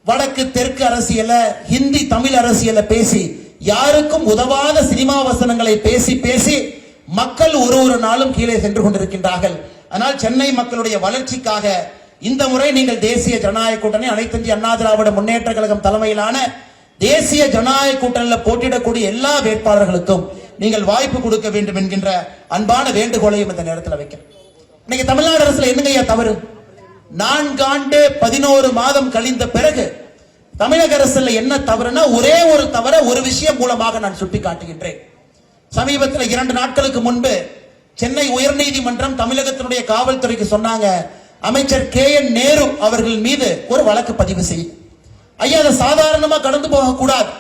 வடக்கு தெற்கு அரசியல, ஹிந்தி தமிழ் அரசியல பேசி யாருக்கும் உதவாத சினிமா வசனங்களை பேசி பேசி மக்கள் ஒரு நாளும் கீழே சென்று கொண்டிருக்கின்றார்கள். ஆனால் சென்னை மக்களுடைய வளர்ச்சிக்காக இந்த முறை நீங்கள் தேசிய ஜனநாயக கூட்டணி, அனைத்து இந்திய அண்ணா திராவிட முன்னேற்ற கழகம் தலைமையிலான தேசிய ஜனநாயக கூட்டணியில் போட்டியிடக்கூடிய எல்லா வேட்பாளர்களுக்கும் நீங்கள் வாய்ப்பு கொடுக்க வேண்டும் என்கின்ற அன்பான வேண்டுகோளையும் இந்த நேரத்தில் வைக்கிறேன். இன்னைக்கு தமிழ்நாடு அரசுல என்னங்கய்யா தவறு? 4 ஆண்டு 11 மாதம் கழிந்த பிறகு தமிழக அரசுல என்ன தவறுனா, ஒரே ஒரு தவற ஒரு விஷயம் மூலமாக நான் சுட்டி காட்டுகின்றேன். சமீபத்தில் 2 நாட்களுக்கு முன்பு சென்னை உயர்நீதிமன்றம் தமிழகத்தினுடைய காவல்துறைக்கு சொன்னாங்க, அமைச்சர் KN நேரு அவர்கள் மீது ஒரு வழக்கு பதிவு செய்யும். ஐயா, அதை சாதாரணமா கடந்து போக கூடாது.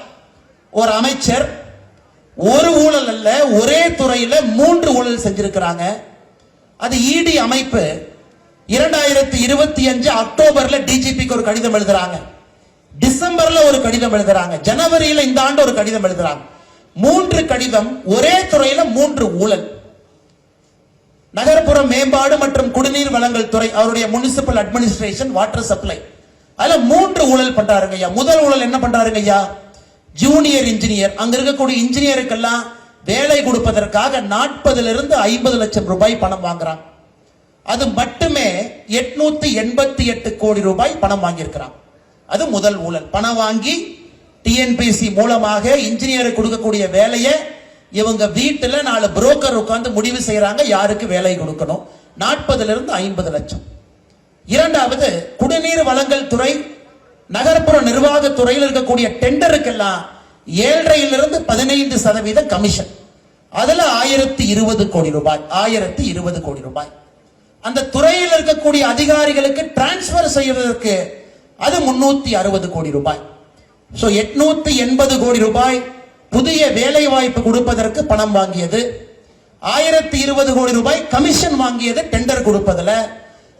ஒரு அமைச்சர் ஒரு ஊழல் அல்ல, ஒரே துறையில 3 ஊழல் செஞ்சிருக்கிறாங்க. அது ED அமைப்பு 2025 அக்டோபர்ல DGPக்கு ஒரு கடிதம் எழுதுறாங்க, டிசம்பர்ல ஒரு கடிதம் எழுதுறாங்க, ஜனவரியில இந்த ஆண்டு ஒரு கடிதம் எழுதுறாங்க. 3 கடிதம், ஒரே துறையில 3 ஊழல். நகர்ப்புற மேம்பாடு மற்றும் குடிநீர் வழங்கல் துறை, அவருடைய முனிசிபல் அட்மினிஸ்ட்ரேஷன், வாட்டர் சப்ளை, அதுல 3 ஊழல் பண்றாருங்க ஐயா. முதல் ஊழல் என்ன பண்றாருங்க ஐயா? ஜூனியர் இன்ஜினியர், அங்க இருக்கக்கூடிய இன்ஜினியருக்கெல்லாம் வேலை கொடுப்பதற்காக 40 to 50 லட்சம் ரூபாய் பணம் வாங்குறான். அது மட்டுமே 888 கோடி ரூபாய் பணம் வாங்கியிருக்கிறான். அது முதல் ஊழல். பணம் வாங்கி TNPC மூலமாக இன்ஜினியருக்கு கொடுக்கக்கூடிய வேலையை இவங்க வீட்டுல 4 புரோக்கர் உட்கார்ந்து முடிவு செய்யறாங்க யாருக்கு வேலை கொடுக்கணும். 40 to 50 லட்சம். இரண்டாவது, குடிநீர் வழங்கல் துறை, நகர்ப்புற நிர்வாக துறையில் இருக்கக்கூடிய டெண்டருக்கெல்லாம் 7.5 to 15% கமிஷன். அதுல 1020 கோடி ரூபாய். 1020 கோடி ரூபாய் அந்த துறையில் இருக்கக்கூடிய அதிகாரிகளுக்கு டிரான்ஸ்பர் செய்வதற்கு அது 360 கோடி ரூபாய். 880 கோடி ரூபாய் புதிய வேலை வாய்ப்பு கொடுப்பதற்கு பணம் வாங்கியது. 1020 கோடி ரூபாய் கமிஷன் வாங்கியது டெண்டர் கொடுப்பதுல.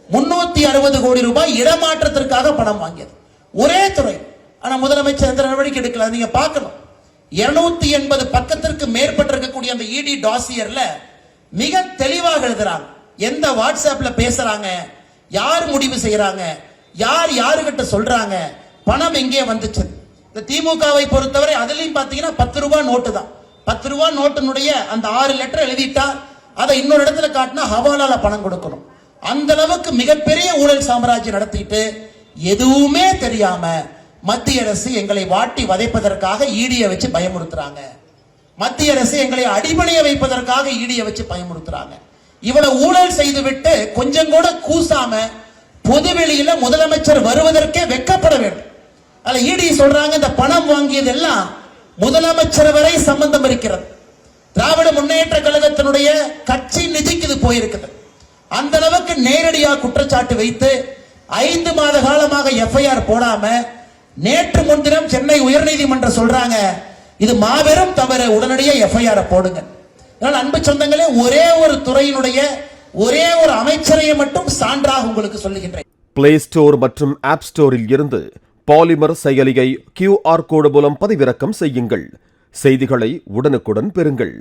360 கோடி ரூபாய் இடமாற்றத்திற்காக பணம் வாங்கியது. ஒரே துறை. ஆனா முதலமைச்சர் எந்த நடவடிக்கை எடுக்கல. நீங்க பார்க்கணும், 280 பக்கத்திற்கு மேற்பட்டு இருக்கக்கூடிய அந்த ED டாசியர்ல மிக தெளிவாக எழுதுறாங்க, எந்த வாட்ஸ்அப்ல பேசுறாங்க, யார் முடிவு செய்யறாங்க, யார் யாருகிட்ட சொல்றாங்க, பணம் எங்கே வந்துச்சு. இந்த திமுகவை பொறுத்தவரை அதுலயும் பாத்தீங்கன்னா 10 ரூபாய் நோட்டு தான். 10 ரூபாய் நோட்டினுடைய அந்த 6 லெட்டர் எழுதிட்டா அதை இன்னொரு இடத்துல காட்டினா ஹவாலால பணம் கொடுக்கணும். அந்த அளவுக்கு மிகப்பெரிய ஊழல் சாம்ராஜ்யம் நடத்திட்டு எதுவுமே தெரியாம மத்திய அரசு எங்களை வாட்டி வதைப்பதற்காக ED-யை வச்சு பயமுறுத்துறாங்க. மத்திய அரசு எங்களை அடிபணிய வைப்பதற்காக ED-யை வச்சு பயமுறுத்துறாங்க. இவ்வளவு ஊழல் செய்துவிட்டு கொஞ்சம் கூட கூசாம பொதுவெளியில முதலமைச்சர் வருவதற்கே வெட்கப்பட வேண்டும். அதுல ED சொல்றாங்க, இந்த பணம் வாங்கியது எல்லாம் முதலமைச்சர் வரை சம்பந்தம் இருக்கிறது. திராவிட முன்னேற்ற கழகத்தினுடைய கட்சி நிதிக்கு இது போயிருக்குது. அந்த அளவுக்கு நேரடியாக குற்றச்சாட்டு வைத்து 5 மாத காலமாக FIR போடாம நேற்று முன்தினம் சென்னை உயர்நீதிமன்றம் சொல்றாங்க, இது மாபெரும் தவறு, உடனடியாக FIR போடுங்க. அன்பு சொந்தங்களே, ஒரே ஒரு துறையினுடைய ஒரே ஒரு அமைச்சரையை மட்டும் சான்றாக உங்களுக்கு சொல்லுகின்றேன். பிளே ஸ்டோர் மற்றும் ஆப் ஸ்டோரில் இருந்து பாலிமர் செயலியை QR கோடு மூலம் பதிவிறக்கம் செய்யுங்கள். செய்திகளை உடனுக்குடன் பெறுங்கள்.